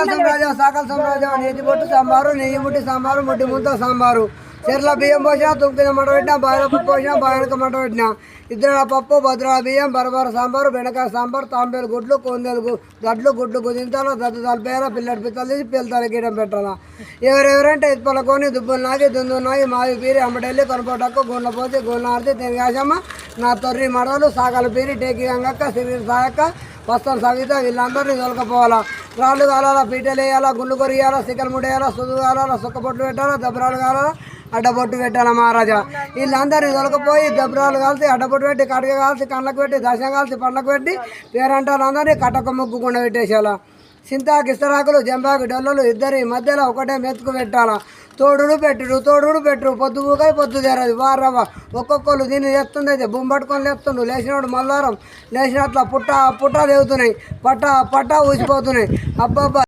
సామ్రాజ్యం సకల సామ్రాజ్యం నేతి బొట్టు సాంబారు నెయ్యి ముట్టి సాంబారు ముట్టి ముంత సాంబారు చెర్ల బియ్యం పోసినా తుమ్మిన మంట పెట్టినా బాయలకు పోసినా బాయనక మంట పెట్టినా ఇద్దరు పప్పు భద్రాల బియ్యం బరబర సాంబారు బెండకాయ సాంబారు తాంబేలు గుడ్లు కొందెలు గడ్లు గుడ్లు కుదించాలా దద్దు తలిపేయాలా పిల్లడి పిత్తలు తీసి పిల్లలు గీయడం పెట్టాలా ఎవరెవరంటే ఇత్పలకొని దుబ్బులు నాగి దుందు నాగి మావి పీరి అమ్మటెళ్ళి కొనపోటక్కు గుండ్ల పోసి గుండ్ల ఆడితే తెగాసమ్మ నా తొర్రి మడలు సాగల పీరి టేకి గంగక్క సిరి సాయక్క వస్తాను సవిత వీళ్ళందరినీ తొలకపోవాలా రాళ్ళు కాలాలా పీటలు వేయాలా గుండు కొరియాలా సిక్కలు ముడేయాలా సుదు కాలాలా సుక్క పొట్లు పెట్టాలా దెబ్బరాలు కాలాలా అడ్డబొట్టు పెట్టాలా మహారాజా వీళ్ళందరినీ తొలకపోయి దెబ్బరాలు కాల్చి అడ్డబొట్టు పెట్టి కడగ కాల్చి కళ్ళకు పెట్టి దశ కాల్చి పండ్లకు పెట్టి పేరంటాలందరినీ కట్టక ముగ్గుకుండా పెట్టేసేయాలా సింతాకు ఇస్తరాకులు జంబాకు డొల్లలు ఇద్దరి మధ్యలో ఒకటే మెతుకు పెట్టాలా తోడుడు పెట్టుడు పొద్దు ఊకాయి పొద్దు తెరదు వారవ్వ ఒక్కొక్కరు దీన్ని లేస్తుంది అయితే బొమ్మ పట్టుకొని లేపుతుండు లేచినప్పుడు మల్లారం లేచినట్ల పుట్ట లేవుతున్నాయి పట్ట ఊసిపోతున్నాయి అబ్బాబ్బా